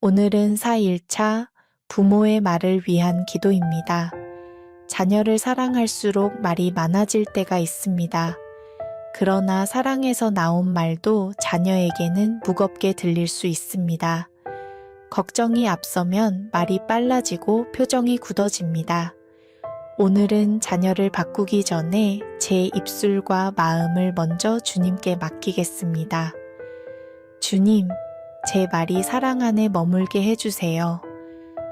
오늘은 4일차 부모의 말을 위한 기도입니다. 자녀를 사랑할수록 말이 많아질 때가 있습니다. 그러나 사랑에서 나온 말도 자녀에게는 무겁게 들릴 수 있습니다. 걱정이 앞서면 말이 빨라지고 표정이 굳어집니다. 오늘은 자녀를 바꾸기 전에 제 입술과 마음을 먼저 주님께 맡기겠습니다. 주님, 제 말이 사랑 안에 머물게 해주세요.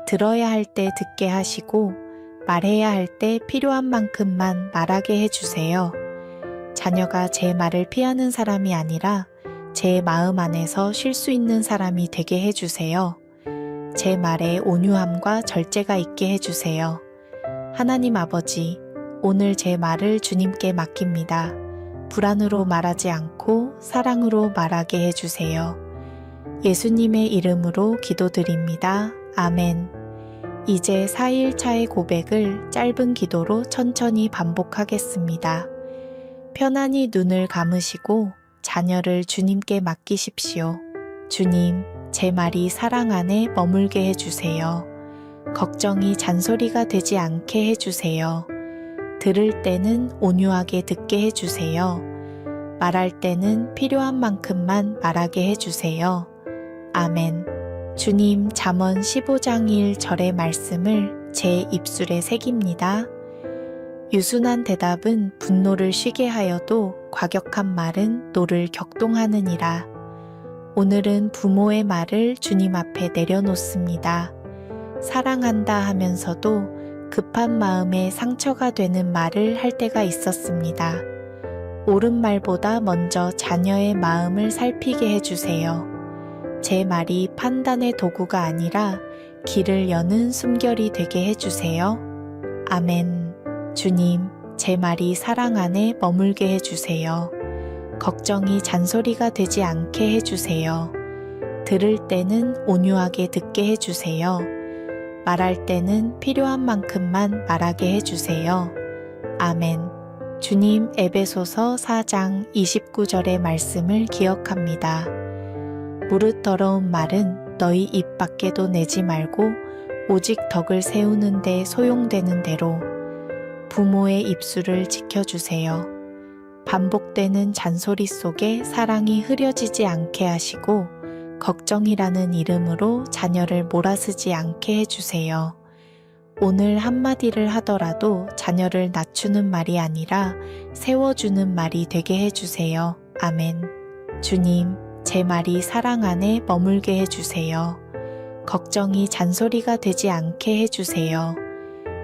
들어야 할 때 듣게 하시고 말해야 할 때 필요한 만큼만 말하게 해주세요. 자녀가 제 말을 피하는 사람이 아니라 제 마음 안에서 쉴 수 있는 사람이 되게 해주세요. 제 말에 온유함과 절제가 있게 해주세요. 하나님 아버지, 오늘 제 말을 주님께 맡깁니다. 불안으로 말하지 않고 사랑으로 말하게 해주세요. 예수님의 이름으로 기도드립니다. 아멘. 이제 4일차의 고백을 짧은 기도로 천천히 반복하겠습니다. 편안히 눈을 감으시고 자녀를 주님께 맡기십시오. 주님, 제 말이 사랑 안에 머물게 해주세요. 걱정이 잔소리가 되지 않게 해주세요. 들을 때는 온유하게 듣게 해주세요. 말할 때는 필요한 만큼만 말하게 해주세요. 아멘. 주님, 잠언 15장 1절의 말씀을 제 입술에 새깁니다. 유순한 대답은 분노를 쉬게 하여도 과격한 말은 노를 격동하느니라. 오늘은 부모의 말을 주님 앞에 내려놓습니다. 사랑한다 하면서도 급한 마음에 상처가 되는 말을 할 때가 있었습니다. 옳은 말보다 먼저 자녀의 마음을 살피게 해주세요. 제 말이 판단의 도구가 아니라 길을 여는 숨결이 되게 해주세요. 아멘. 주님, 제 말이 사랑 안에 머물게 해주세요. 걱정이 잔소리가 되지 않게 해주세요. 들을 때는 온유하게 듣게 해주세요. 말할 때는 필요한 만큼만 말하게 해주세요. 아멘. 주님, 에베소서 4장 29절의 말씀을 기억합니다. 무릇 더러운 말은 너희 입 밖에도 내지 말고 오직 덕을 세우는 데 소용되는 대로 부모의 입술을 지켜주세요. 반복되는 잔소리 속에 사랑이 흐려지지 않게 하시고 걱정이라는 이름으로 자녀를 몰아쓰지 않게 해주세요. 오늘 한마디를 하더라도 자녀를 낮추는 말이 아니라 세워주는 말이 되게 해주세요. 아멘. 주님, 제 말이 사랑 안에 머물게 해주세요. 걱정이 잔소리가 되지 않게 해주세요.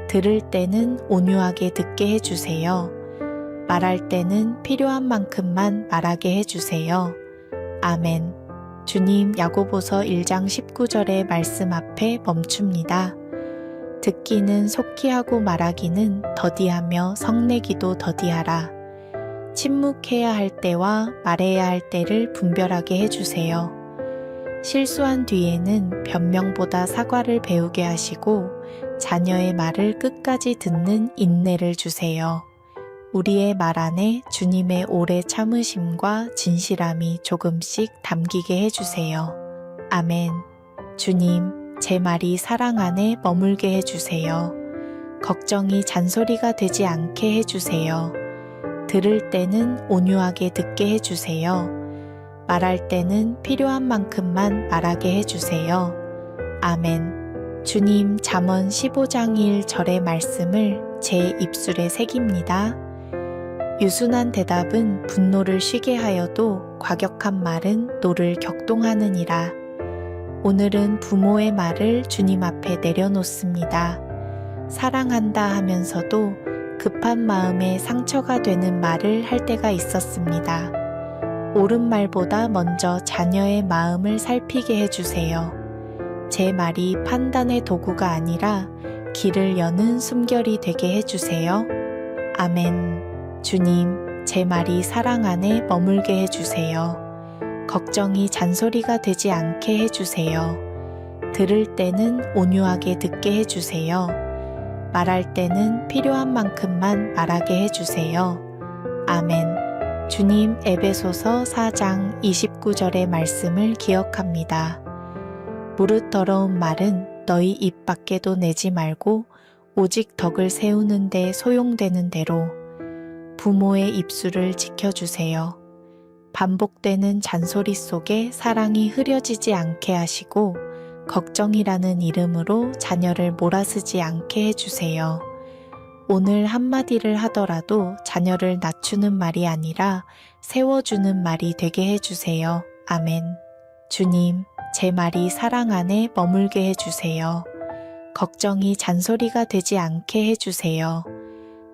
들을 때는 온유하게 듣게 해주세요. 말할 때는 필요한 만큼만 말하게 해주세요. 아멘. 주님, 야고보서 1장 19절의 말씀 앞에 멈춥니다. 듣기는 속히 하고 말하기는 더디하며 성내기도 더디하라. 침묵해야 할 때와 말해야 할 때를 분별하게 해주세요. 실수한 뒤에는 변명보다 사과를 배우게 하시고 자녀의 말을 끝까지 듣는 인내를 주세요. 우리의 말 안에 주님의 오래 참으심과 진실함이 조금씩 담기게 해주세요. 아멘. 주님, 제 말이 사랑 안에 머물게 해주세요. 걱정이 잔소리가 되지 않게 해주세요. 들을 때는 온유하게 듣게 해주세요. 말할 때는 필요한 만큼만 말하게 해주세요. 아멘. 주님, 잠언 15장 1절의 말씀을 제 입술에 새깁니다. 유순한 대답은 분노를 쉬게 하여도 과격한 말은 노를 격동하느니라. 오늘은 부모의 말을 주님 앞에 내려놓습니다. 사랑한다 하면서도 급한 마음에 상처가 되는 말을 할 때가 있었습니다. 옳은 말보다 먼저 자녀의 마음을 살피게 해주세요. 제 말이 판단의 도구가 아니라 길을 여는 숨결이 되게 해주세요. 아멘. 주님, 제 말이 사랑 안에 머물게 해주세요. 걱정이 잔소리가 되지 않게 해주세요. 들을 때는 온유하게 듣게 해주세요. 말할 때는 필요한 만큼만 말하게 해주세요. 아멘. 주님, 에베소서 4장 29절의 말씀을 기억합니다. 무릇 더러운 말은 너희 입 밖에도 내지 말고 오직 덕을 세우는 데 소용되는 대로 부모의 입술을 지켜주세요. 반복되는 잔소리 속에 사랑이 흐려지지 않게 하시고 걱정이라는 이름으로 자녀를 몰아쓰지 않게 해주세요. 오늘 한마디를 하더라도 자녀를 낮추는 말이 아니라 세워주는 말이 되게 해주세요. 아멘. 주님, 제 말이 사랑 안에 머물게 해주세요. 걱정이 잔소리가 되지 않게 해주세요.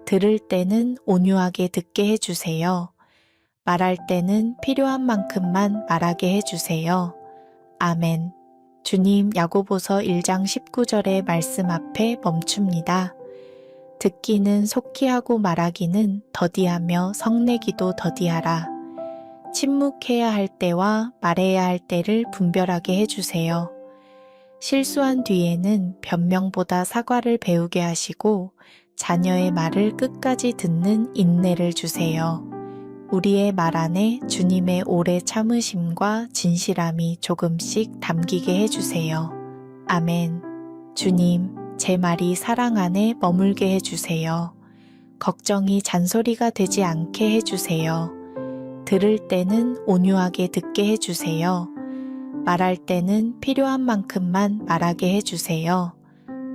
들을 때는 온유하게 듣게 해주세요. 말할 때는 필요한 만큼만 말하게 해주세요. 아멘. 주님, 야고보서 1장 19절의 말씀 앞에 멈춥니다. 듣기는 속히 하고 말하기는 더디하며 성내기도 더디하라. 침묵해야 할 때와 말해야 할 때를 분별하게 해주세요. 실수한 뒤에는 변명보다 사과를 배우게 하시고 자녀의 말을 끝까지 듣는 인내를 주세요. 우리의 말 안에 주님의 오래 참으심과 진실함이 조금씩 담기게 해주세요. 아멘. 주님, 제 말이 사랑 안에 머물게 해주세요. 걱정이 잔소리가 되지 않게 해주세요. 들을 때는 온유하게 듣게 해주세요. 말할 때는 필요한 만큼만 말하게 해주세요.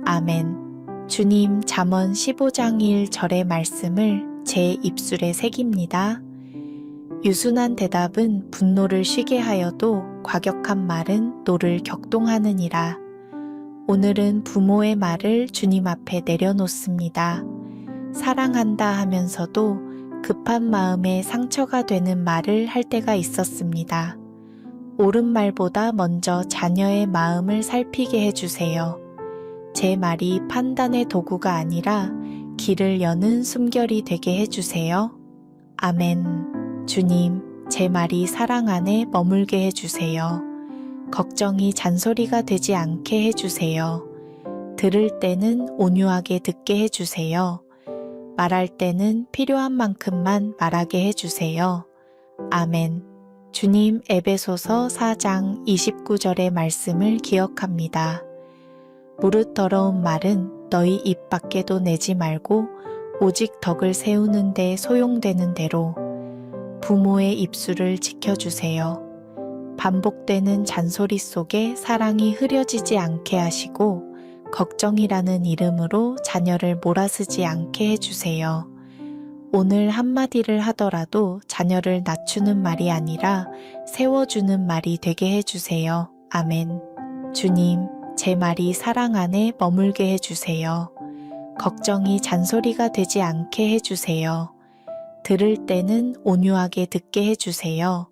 아멘. 주님, 잠언 15장 1절의 말씀을 제 입술에 새깁니다. 유순한 대답은 분노를 쉬게 하여도 과격한 말은 노를 격동하느니라. 오늘은 부모의 말을 주님 앞에 내려놓습니다. 사랑한다 하면서도 급한 마음에 상처가 되는 말을 할 때가 있었습니다. 옳은 말보다 먼저 자녀의 마음을 살피게 해주세요. 제 말이 판단의 도구가 아니라 길을 여는 숨결이 되게 해주세요. 아멘. 주님, 제 말이 사랑 안에 머물게 해주세요. 걱정이 잔소리가 되지 않게 해주세요. 들을 때는 온유하게 듣게 해주세요. 말할 때는 필요한 만큼만 말하게 해주세요. 아멘. 주님, 에베소서 4장 29절의 말씀을 기억합니다. 무릇 더러운 말은 너희 입 밖에도 내지 말고 오직 덕을 세우는 데 소용되는 대로 부모의 입술을 지켜주세요. 반복되는 잔소리 속에 사랑이 흐려지지 않게 하시고 걱정이라는 이름으로 자녀를 몰아쓰지 않게 해주세요. 오늘 한마디를 하더라도 자녀를 낮추는 말이 아니라 세워주는 말이 되게 해주세요. 아멘. 주님, 제 말이 사랑 안에 머물게 해주세요. 걱정이 잔소리가 되지 않게 해주세요. 들을 때는 온유하게 듣게 해주세요.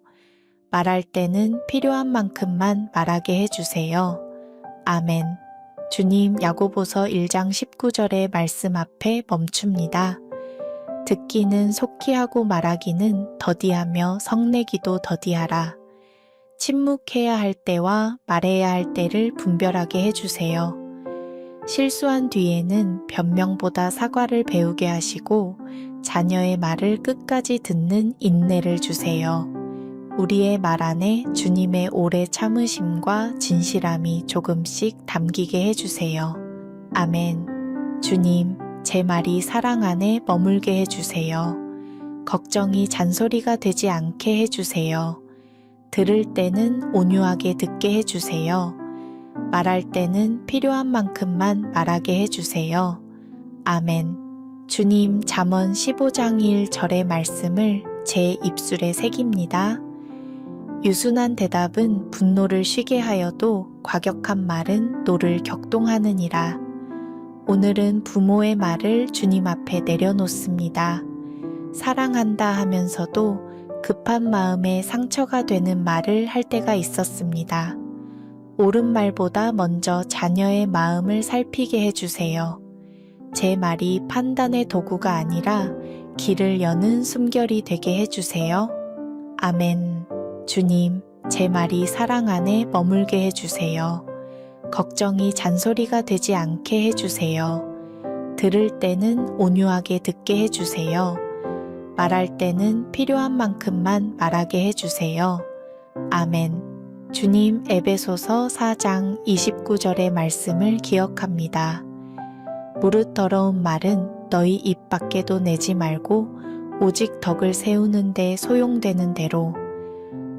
말할 때는 필요한 만큼만 말하게 해주세요. 아멘. 주님, 야고보서 1장 19절의 말씀 앞에 멈춥니다. 듣기는 속히 하고 말하기는 더디하며 성내기도 더디하라. 침묵해야 할 때와 말해야 할 때를 분별하게 해주세요. 실수한 뒤에는 변명보다 사과를 배우게 하시고 자녀의 말을 끝까지 듣는 인내를 주세요. 우리의 말 안에 주님의 오래 참으심과 진실함이 조금씩 담기게 해주세요. 아멘. 주님, 제 말이 사랑 안에 머물게 해주세요. 걱정이 잔소리가 되지 않게 해주세요. 들을 때는 온유하게 듣게 해주세요. 말할 때는 필요한 만큼만 말하게 해주세요. 아멘. 주님, 잠언 15장 1절의 말씀을 제 입술에 새깁니다. 유순한 대답은 분노를 쉬게 하여도 과격한 말은 노를 격동하느니라. 오늘은 부모의 말을 주님 앞에 내려놓습니다. 사랑한다 하면서도 급한 마음에 상처가 되는 말을 할 때가 있었습니다. 옳은 말보다 먼저 자녀의 마음을 살피게 해주세요. 제 말이 판단의 도구가 아니라 길을 여는 숨결이 되게 해주세요. 아멘. 주님, 제 말이 사랑 안에 머물게 해주세요. 걱정이 잔소리가 되지 않게 해주세요. 들을 때는 온유하게 듣게 해주세요. 말할 때는 필요한 만큼만 말하게 해주세요. 아멘. 주님 에베소서 4장 29절의 말씀을 기억합니다. 무릇 더러운 말은 너희 입 밖에도 내지 말고 오직 덕을 세우는 데 소용되는 대로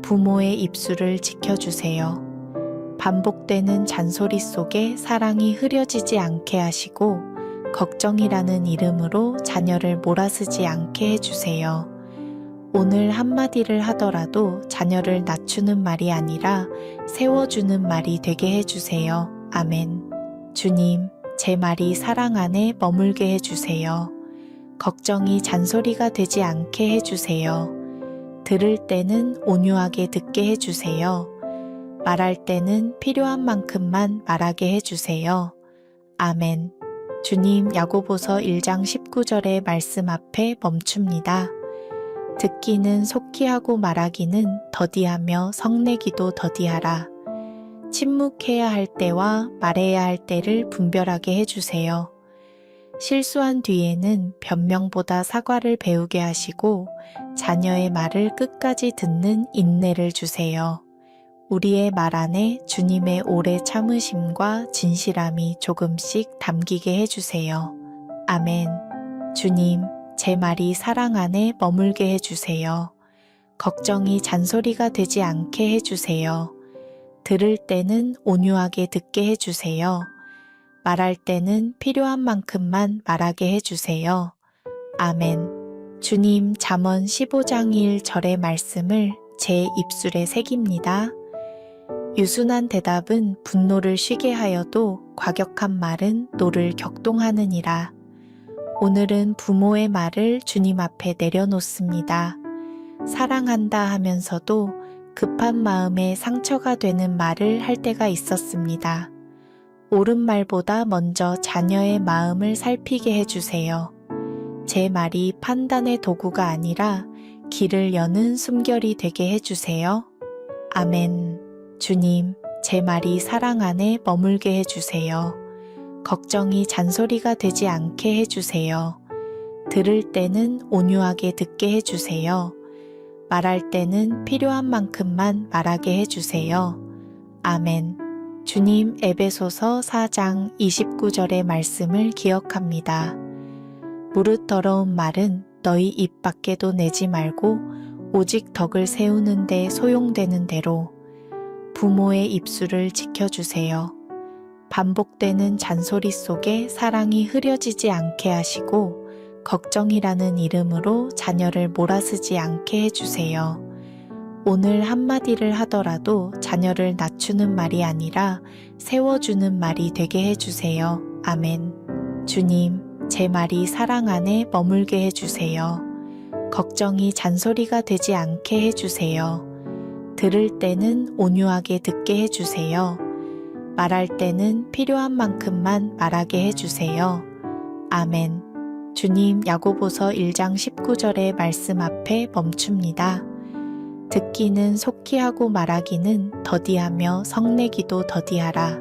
부모의 입술을 지켜주세요. 반복되는 잔소리 속에 사랑이 흐려지지 않게 하시고 걱정이라는 이름으로 자녀를 몰아쓰지 않게 해주세요. 오늘 한마디를 하더라도 자녀를 낮추는 말이 아니라 세워주는 말이 되게 해주세요. 아멘. 주님, 제 말이 사랑 안에 머물게 해주세요. 걱정이 잔소리가 되지 않게 해주세요. 들을 때는 온유하게 듣게 해주세요. 말할 때는 필요한 만큼만 말하게 해주세요. 아멘. 주님, 야고보서 1장 19절의 말씀 앞에 멈춥니다. 듣기는 속히 하고 말하기는 더디하며 성내기도 더디하라. 침묵해야 할 때와 말해야 할 때를 분별하게 해주세요. 실수한 뒤에는 변명보다 사과를 배우게 하시고 자녀의 말을 끝까지 듣는 인내를 주세요. 우리의 말 안에 주님의 오래 참으심과 진실함이 조금씩 담기게 해주세요. 아멘. 주님, 제 말이 사랑 안에 머물게 해주세요. 걱정이 잔소리가 되지 않게 해주세요. 들을 때는 온유하게 듣게 해주세요. 말할 때는 필요한 만큼만 말하게 해주세요. 아멘. 주님, 잠언 15장 1절의 말씀을 제 입술에 새깁니다. 유순한 대답은 분노를 쉬게 하여도 과격한 말은 노를 격동하느니라. 오늘은 부모의 말을 주님 앞에 내려놓습니다. 사랑한다 하면서도 급한 마음에 상처가 되는 말을 할 때가 있었습니다. 옳은 말보다 먼저 자녀의 마음을 살피게 해주세요. 제 말이 판단의 도구가 아니라 길을 여는 숨결이 되게 해주세요. 아멘. 주님, 제 말이 사랑 안에 머물게 해주세요. 걱정이 잔소리가 되지 않게 해주세요. 들을 때는 온유하게 듣게 해주세요. 말할 때는 필요한 만큼만 말하게 해주세요. 아멘. 주님, 에베소서 4장 29절의 말씀을 기억합니다. 무릇 더러운 말은 너희 입 밖에도 내지 말고 오직 덕을 세우는 데 소용되는 대로 부모의 입술을 지켜주세요. 반복되는 잔소리 속에 사랑이 흐려지지 않게 하시고 걱정이라는 이름으로 자녀를 몰아쓰지 않게 해주세요. 오늘 한마디를 하더라도 자녀를 낮추는 말이 아니라 세워주는 말이 되게 해주세요. 아멘. 주님, 제 말이 사랑 안에 머물게 해주세요. 걱정이 잔소리가 되지 않게 해주세요. 들을 때는 온유하게 듣게 해주세요. 말할 때는 필요한 만큼만 말하게 해주세요. 아멘. 주님, 야고보서 1장 19절의 말씀 앞에 멈춥니다. 듣기는 속히 하고 말하기는 더디하며 성내기도 더디하라.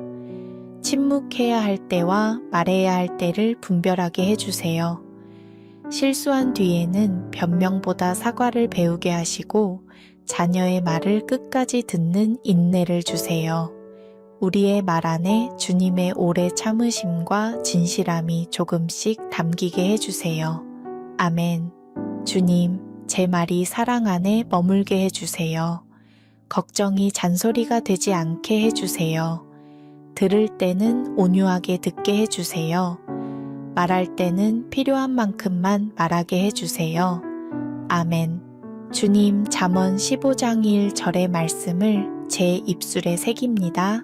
침묵해야 할 때와 말해야 할 때를 분별하게 해주세요. 실수한 뒤에는 변명보다 사과를 배우게 하시고 자녀의 말을 끝까지 듣는 인내를 주세요. 우리의 말 안에 주님의 오래 참으심과 진실함이 조금씩 담기게 해주세요. 아멘. 주님, 제 말이 사랑 안에 머물게 해주세요. 걱정이 잔소리가 되지 않게 해주세요. 들을 때는 온유하게 듣게 해주세요. 말할 때는 필요한 만큼만 말하게 해주세요. 아멘. 주님, 잠언 15장 1절의 말씀을 제 입술에 새깁니다.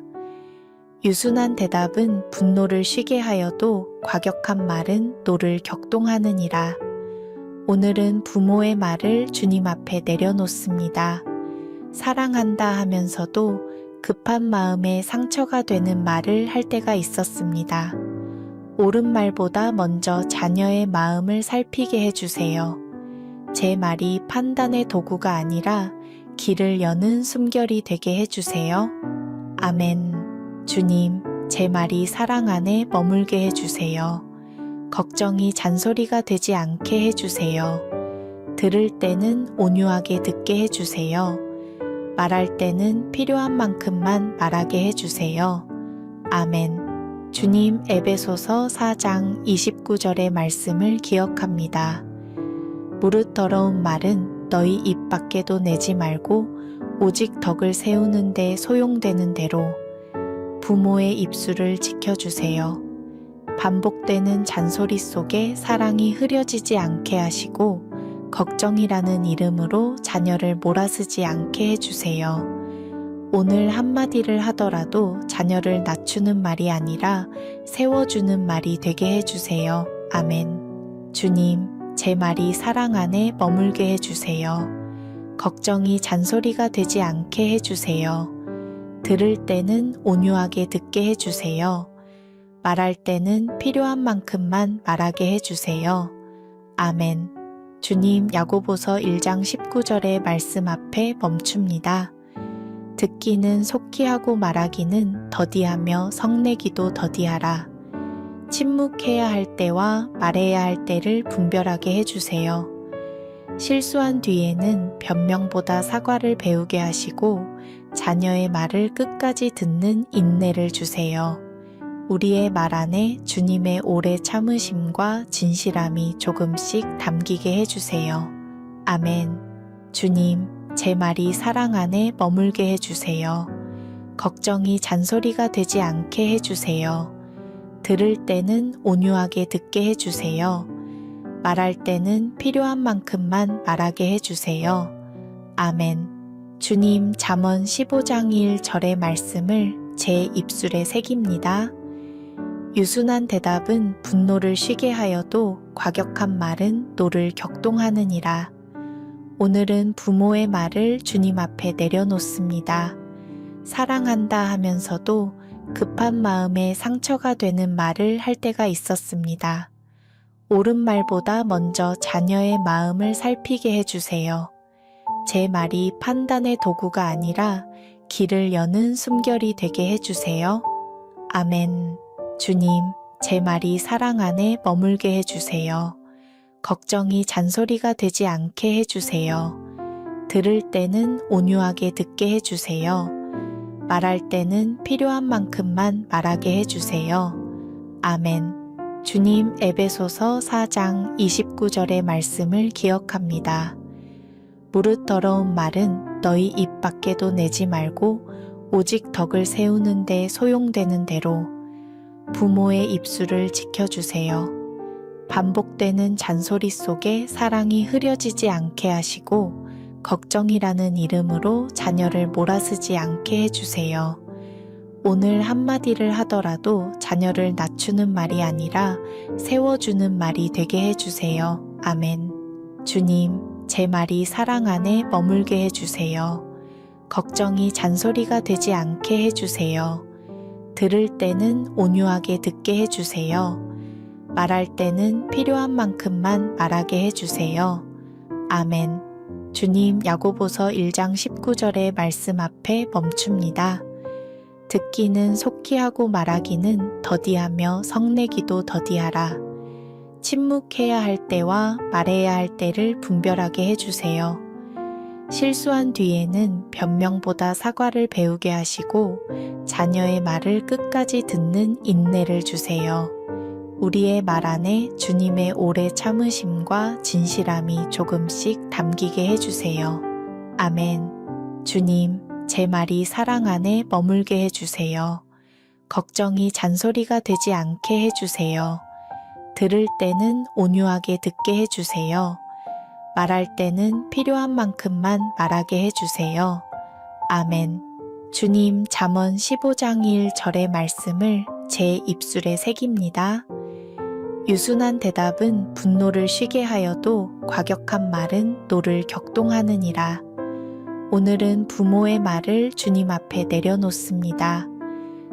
유순한 대답은 분노를 쉬게 하여도 과격한 말은 노를 격동하느니라. 오늘은 부모의 말을 주님 앞에 내려놓습니다. 사랑한다 하면서도 급한 마음에 상처가 되는 말을 할 때가 있었습니다. 옳은 말보다 먼저 자녀의 마음을 살피게 해주세요. 제 말이 판단의 도구가 아니라 길을 여는 숨결이 되게 해주세요. 아멘. 주님, 제 말이 사랑 안에 머물게 해주세요. 걱정이 잔소리가 되지 않게 해주세요. 들을 때는 온유하게 듣게 해주세요. 말할 때는 필요한 만큼만 말하게 해주세요. 아멘. 주님, 에베소서 4장 29절의 말씀을 기억합니다. 무릇 더러운 말은 너희 입 밖에도 내지 말고 오직 덕을 세우는 데 소용되는 대로 부모의 입술을 지켜주세요. 반복되는 잔소리 속에 사랑이 흐려지지 않게 하시고 걱정이라는 이름으로 자녀를 몰아쓰지 않게 해주세요. 오늘 한마디를 하더라도 자녀를 낮추는 말이 아니라 세워주는 말이 되게 해주세요. 아멘. 주님, 제 말이 사랑 안에 머물게 해주세요. 걱정이 잔소리가 되지 않게 해주세요. 들을 때는 온유하게 듣게 해주세요. 말할 때는 필요한 만큼만 말하게 해주세요. 아멘. 주님, 야고보서 1장 19절의 말씀 앞에 멈춥니다. 듣기는 속히 하고 말하기는 더디하며 성내기도 더디하라. 침묵해야 할 때와 말해야 할 때를 분별하게 해주세요. 실수한 뒤에는 변명보다 사과를 배우게 하시고 자녀의 말을 끝까지 듣는 인내를 주세요. 우리의 말 안에 주님의 오래 참으심과 진실함이 조금씩 담기게 해주세요. 아멘. 주님, 제 말이 사랑 안에 머물게 해주세요. 걱정이 잔소리가 되지 않게 해주세요. 들을 때는 온유하게 듣게 해주세요. 말할 때는 필요한 만큼만 말하게 해주세요. 아멘. 주님, 잠언 15장 1절의 말씀을 제 입술에 새깁니다. 유순한 대답은 분노를 쉬게 하여도 과격한 말은 노를 격동하느니라. 오늘은 부모의 말을 주님 앞에 내려놓습니다. 사랑한다 하면서도 급한 마음에 상처가 되는 말을 할 때가 있었습니다. 옳은 말보다 먼저 자녀의 마음을 살피게 해주세요. 제 말이 판단의 도구가 아니라 길을 여는 숨결이 되게 해주세요. 아멘. 주님, 제 말이 사랑 안에 머물게 해주세요. 걱정이 잔소리가 되지 않게 해주세요. 들을 때는 온유하게 듣게 해주세요. 말할 때는 필요한 만큼만 말하게 해주세요. 아멘. 주님, 에베소서 4장 29절의 말씀을 기억합니다. 무릇 더러운 말은 너희 입 밖에도 내지 말고 오직 덕을 세우는 데 소용되는 대로 부모의 입술을 지켜주세요. 반복되는 잔소리 속에 사랑이 흐려지지 않게 하시고 걱정이라는 이름으로 자녀를 몰아쓰지 않게 해주세요. 오늘 한마디를 하더라도 자녀를 낮추는 말이 아니라 세워주는 말이 되게 해주세요. 아멘. 주님, 제 말이 사랑 안에 머물게 해주세요. 걱정이 잔소리가 되지 않게 해주세요. 들을 때는 온유하게 듣게 해주세요. 말할 때는 필요한 만큼만 말하게 해주세요. 아멘. 주님, 야고보서 1장 19절의 말씀 앞에 멈춥니다. 듣기는 속히 하고 말하기는 더디하며 성내기도 더디하라. 침묵해야 할 때와 말해야 할 때를 분별하게 해주세요. 실수한 뒤에는 변명보다 사과를 배우게 하시고 자녀의 말을 끝까지 듣는 인내를 주세요. 우리의 말 안에 주님의 오래 참으심과 진실함이 조금씩 담기게 해주세요. 아멘. 주님, 제 말이 사랑 안에 머물게 해주세요. 걱정이 잔소리가 되지 않게 해주세요. 들을 때는 온유하게 듣게 해주세요. 말할 때는 필요한 만큼만 말하게 해주세요. 아멘. 주님, 잠언 15장 1절의 말씀을 제 입술에 새깁니다. 유순한 대답은 분노를 쉬게 하여도 과격한 말은 노를 격동하느니라. 오늘은 부모의 말을 주님 앞에 내려놓습니다.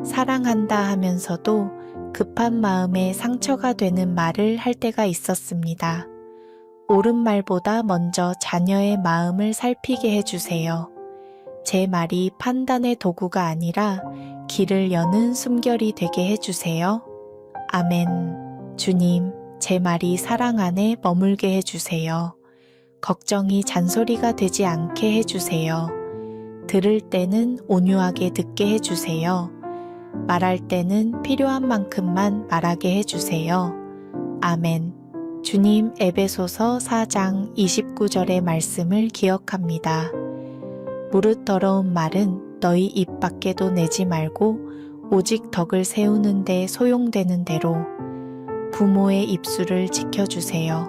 사랑한다 하면서도 급한 마음에 상처가 되는 말을 할 때가 있었습니다. 옳은 말보다 먼저 자녀의 마음을 살피게 해주세요. 제 말이 판단의 도구가 아니라 길을 여는 숨결이 되게 해주세요. 아멘. 주님, 제 말이 사랑 안에 머물게 해주세요. 걱정이 잔소리가 되지 않게 해주세요. 들을 때는 온유하게 듣게 해주세요. 말할 때는 필요한 만큼만 말하게 해주세요. 아멘. 주님, 에베소서 4장 29절의 말씀을 기억합니다. 무릇 더러운 말은 너희 입 밖에도 내지 말고 오직 덕을 세우는 데 소용되는 대로 부모의 입술을 지켜주세요.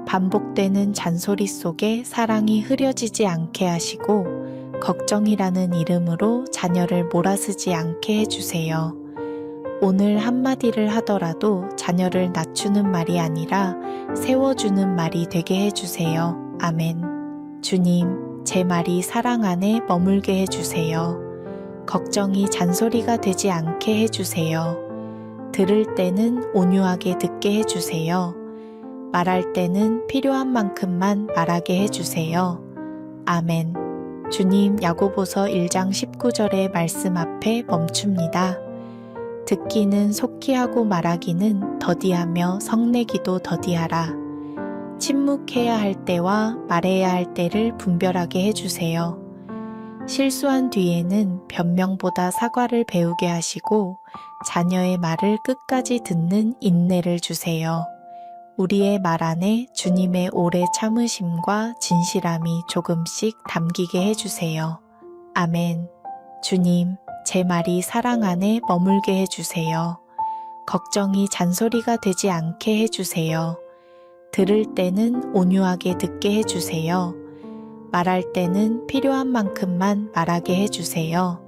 반복되는 잔소리 속에 사랑이 흐려지지 않게 하시고 걱정이라는 이름으로 자녀를 몰아쓰지 않게 해주세요. 오늘 한마디를 하더라도 자녀를 낮추는 말이 아니라 세워주는 말이 되게 해주세요. 아멘. 주님, 제 말이 사랑 안에 머물게 해주세요. 걱정이 잔소리가 되지 않게 해주세요. 들을 때는 온유하게 듣게 해주세요. 말할 때는 필요한 만큼만 말하게 해주세요. 아멘. 주님, 야고보서 1장 19절의 말씀 앞에 멈춥니다. 듣기는 속히 하고 말하기는 더디하며 성내기도 더디하라. 침묵해야 할 때와 말해야 할 때를 분별하게 해주세요. 실수한 뒤에는 변명보다 사과를 배우게 하시고 자녀의 말을 끝까지 듣는 인내를 주세요. 우리의 말 안에 주님의 오래 참으심과 진실함이 조금씩 담기게 해주세요. 아멘. 주님, 제 말이 사랑 안에 머물게 해주세요. 걱정이 잔소리가 되지 않게 해주세요. 들을 때는 온유하게 듣게 해주세요. 말할 때는 필요한 만큼만 말하게 해주세요.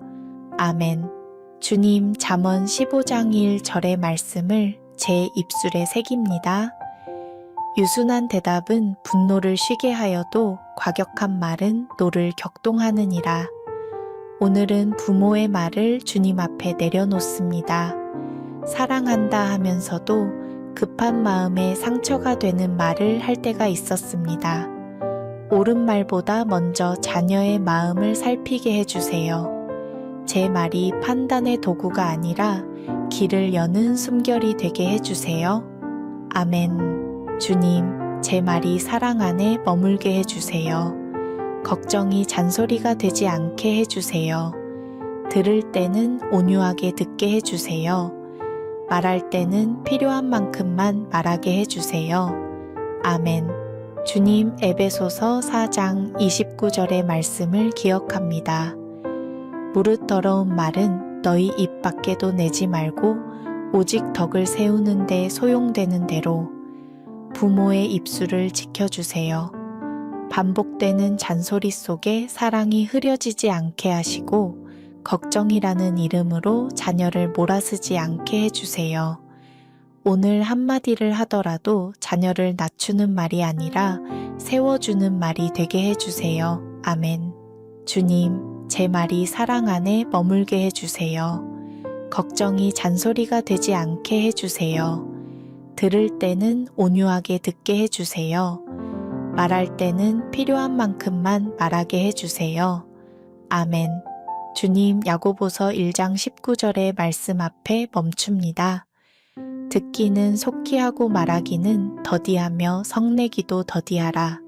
아멘. 주님, 잠언 15장 1절의 말씀을 제 입술에 새깁니다. 유순한 대답은 분노를 쉬게 하여도 과격한 말은 노를 격동하느니라. 오늘은 부모의 말을 주님 앞에 내려놓습니다. 사랑한다 하면서도 급한 마음에 상처가 되는 말을 할 때가 있었습니다. 옳은 말보다 먼저 자녀의 마음을 살피게 해주세요. 제 말이 판단의 도구가 아니라 길을 여는 숨결이 되게 해주세요. 아멘. 주님, 제 말이 사랑 안에 머물게 해주세요. 걱정이 잔소리가 되지 않게 해주세요. 들을 때는 온유하게 듣게 해주세요. 말할 때는 필요한 만큼만 말하게 해주세요. 아멘. 주님, 에베소서 4장 29절의 말씀을 기억합니다. 무릇 더러운 말은 너희 입 밖에도 내지 말고 오직 덕을 세우는 데 소용되는 대로 부모의 입술을 지켜주세요. 반복되는 잔소리 속에 사랑이 흐려지지 않게 하시고 걱정이라는 이름으로 자녀를 몰아쓰지 않게 해주세요. 오늘 한마디를 하더라도 자녀를 낮추는 말이 아니라 세워주는 말이 되게 해주세요. 아멘. 주님, 제 말이 사랑 안에 머물게 해주세요. 걱정이 잔소리가 되지 않게 해주세요. 들을 때는 온유하게 듣게 해주세요. 말할 때는 필요한 만큼만 말하게 해주세요. 아멘. 주님, 야고보서 1장 19절의 말씀 앞에 멈춥니다. 듣기는 속히 하고 말하기는 더디하며 성내기도 더디하라.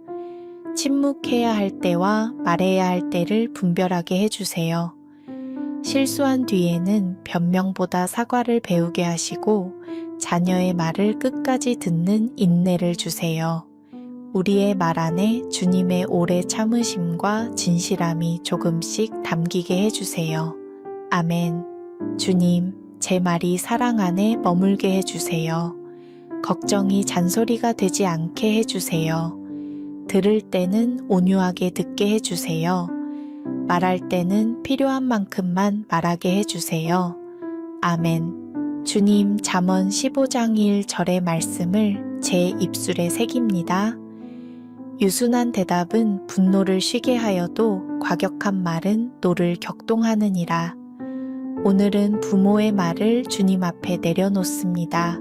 침묵해야 할 때와 말해야 할 때를 분별하게 해주세요. 실수한 뒤에는 변명보다 사과를 배우게 하시고 자녀의 말을 끝까지 듣는 인내를 주세요. 우리의 말 안에 주님의 오래 참으심과 진실함이 조금씩 담기게 해주세요. 아멘. 주님, 제 말이 사랑 안에 머물게 해주세요. 걱정이 잔소리가 되지 않게 해주세요. 들을 때는 온유하게 듣게 해주세요. 말할 때는 필요한 만큼만 말하게 해주세요. 아멘. 주님, 잠언 15장 1절의 말씀을 제 입술에 새깁니다. 유순한 대답은 분노를 쉬게 하여도 과격한 말은 노를 격동하느니라. 오늘은 부모의 말을 주님 앞에 내려놓습니다.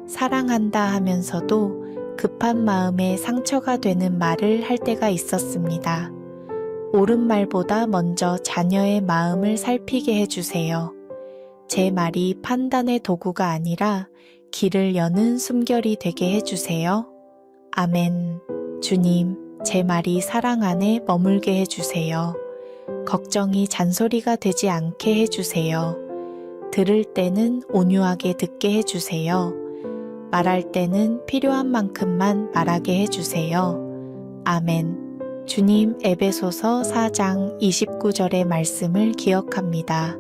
사랑한다 하면서도 급한 마음에 상처가 되는 말을 할 때가 있었습니다. 옳은 말보다 먼저 자녀의 마음을 살피게 해주세요. 제 말이 판단의 도구가 아니라 길을 여는 숨결이 되게 해주세요. 아멘. 주님, 제 말이 사랑 안에 머물게 해주세요. 걱정이 잔소리가 되지 않게 해주세요. 들을 때는 온유하게 듣게 해주세요. 말할 때는 필요한 만큼만 말하게 해주세요. 아멘. 주님, 에베소서 4장 29절의 말씀을 기억합니다.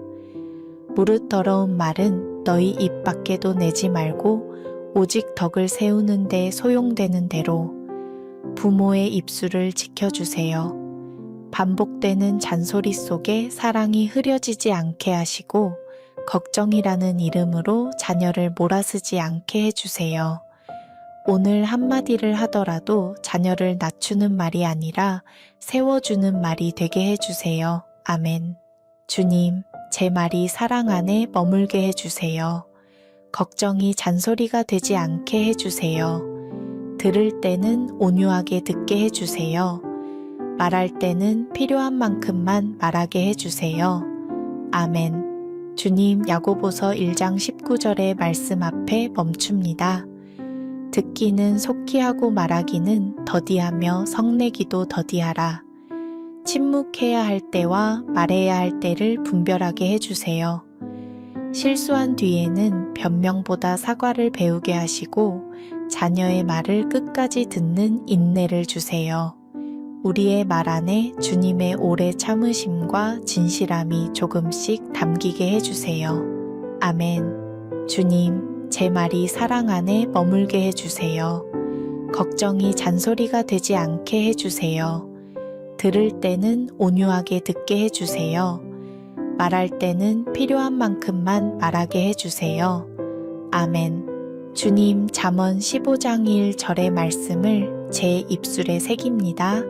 무릇 더러운 말은 너희 입 밖에도 내지 말고 오직 덕을 세우는 데 소용되는 대로 부모의 입술을 지켜주세요. 반복되는 잔소리 속에 사랑이 흐려지지 않게 하시고 걱정이라는 이름으로 자녀를 몰아쓰지 않게 해주세요. 오늘 한마디를 하더라도 자녀를 낮추는 말이 아니라 세워주는 말이 되게 해주세요. 아멘. 주님, 제 말이 사랑 안에 머물게 해주세요. 걱정이 잔소리가 되지 않게 해주세요. 들을 때는 온유하게 듣게 해주세요. 말할 때는 필요한 만큼만 말하게 해주세요. 아멘. 주님, 야고보서 1장 19절의 말씀 앞에 멈춥니다. 듣기는 속히 하고 말하기는 더디하며 성내기도 더디하라. 침묵해야 할 때와 말해야 할 때를 분별하게 해주세요. 실수한 뒤에는 변명보다 사과를 배우게 하시고 자녀의 말을 끝까지 듣는 인내를 주세요. 우리의 말 안에 주님의 오래 참으심과 진실함이 조금씩 담기게 해주세요. 아멘. 주님, 제 말이 사랑 안에 머물게 해주세요. 걱정이 잔소리가 되지 않게 해주세요. 들을 때는 온유하게 듣게 해주세요. 말할 때는 필요한 만큼만 말하게 해주세요. 아멘. 주님, 잠언 15장 1절의 말씀을 제 입술에 새깁니다.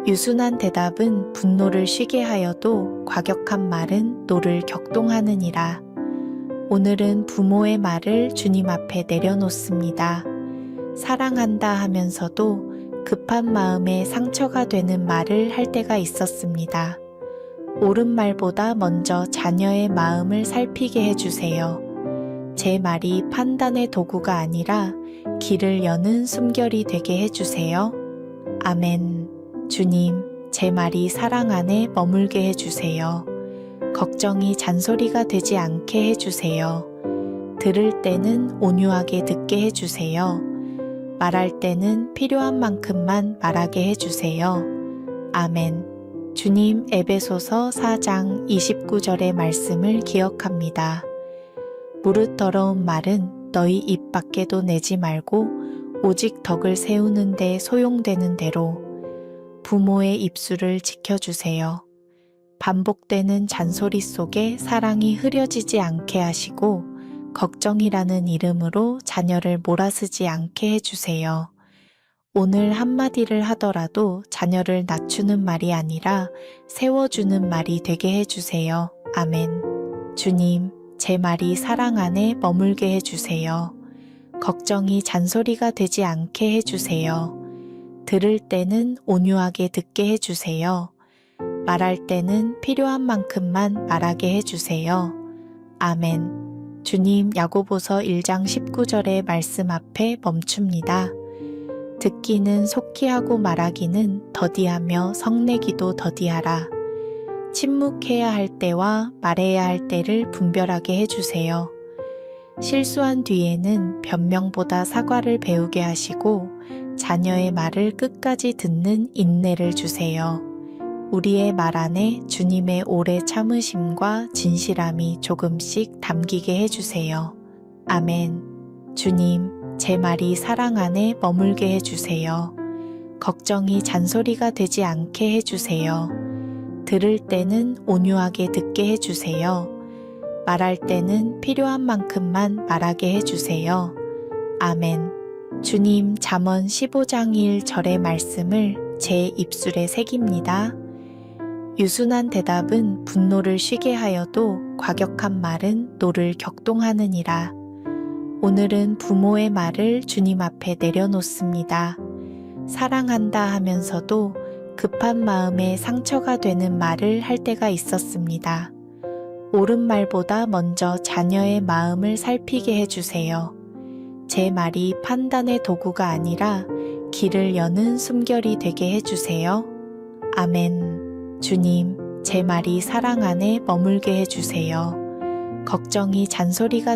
유순한 대답은 분노를 쉬게 하여도 과격한 말은 노를 격동하느니라. 오늘은 부모의 말을 주님 앞에 내려놓습니다. 사랑한다 하면서도 급한 마음에 상처가 되는 말을 할 때가 있었습니다. 옳은 말보다 먼저 자녀의 마음을 살피게 해주세요. 제 말이 판단의 도구가 아니라 길을 여는 숨결이 되게 해주세요. 아멘. 주님, 제 말이 사랑 안에 머물게 해주세요. 걱정이 잔소리가 되지 않게 해주세요. 들을 때는 온유하게 듣게 해주세요. 말할 때는 필요한 만큼만 말하게 해주세요. 아멘. 주님, 에베소서 4장 29절의 말씀을 기억합니다. 무릇 더러운 말은 너희 입 밖에도 내지 말고 오직 덕을 세우는 데 소용되는 대로 부모의 입술을 지켜주세요. 반복되는 잔소리 속에 사랑이 흐려지지 않게 하시고 걱정이라는 이름으로 자녀를 몰아쓰지 않게 해주세요. 오늘 한마디를 하더라도 자녀를 낮추는 말이 아니라 세워주는 말이 되게 해주세요. 아멘. 주님, 제 말이 사랑 안에 머물게 해주세요. 걱정이 잔소리가 되지 않게 해주세요. 들을 때는 온유하게 듣게 해주세요. 말할 때는 필요한 만큼만 말하게 해주세요. 아멘. 주님, 야고보서 1장 19절의 말씀 앞에 멈춥니다. 듣기는 속히 하고 말하기는 더디하며 성내기도 더디하라. 침묵해야 할 때와 말해야 할 때를 분별하게 해주세요. 실수한 뒤에는 변명보다 사과를 배우게 하시고 자녀의 말을 끝까지 듣는 인내를 주세요. 우리의 말 안에 주님의 오래 참으심과 진실함이 조금씩 담기게 해주세요. 아멘. 주님, 제 말이 사랑 안에 머물게 해주세요. 걱정이 잔소리가 되지 않게 해주세요. 들을 때는 온유하게 듣게 해주세요. 말할 때는 필요한 만큼만 말하게 해주세요. 아멘. 주님, 잠언 15장 1절의 말씀을 제 입술에 새깁니다. 유순한 대답은 분노를 쉬게 하여도 과격한 말은 노를 격동하느니라. 오늘은 부모의 말을 주님 앞에 내려놓습니다. 사랑한다 하면서도 급한 마음에 상처가 되는 말을 할 때가 있었습니다. 옳은 말보다 먼저 자녀의 마음을 살피게 해주세요. 제 말이 판단의 도구가 아니라 길을 여는 숨결이 되게 해주세요. 아멘. 주님, 제 말이 사랑 안에 머물게 해주세요. 걱정이 잔소리가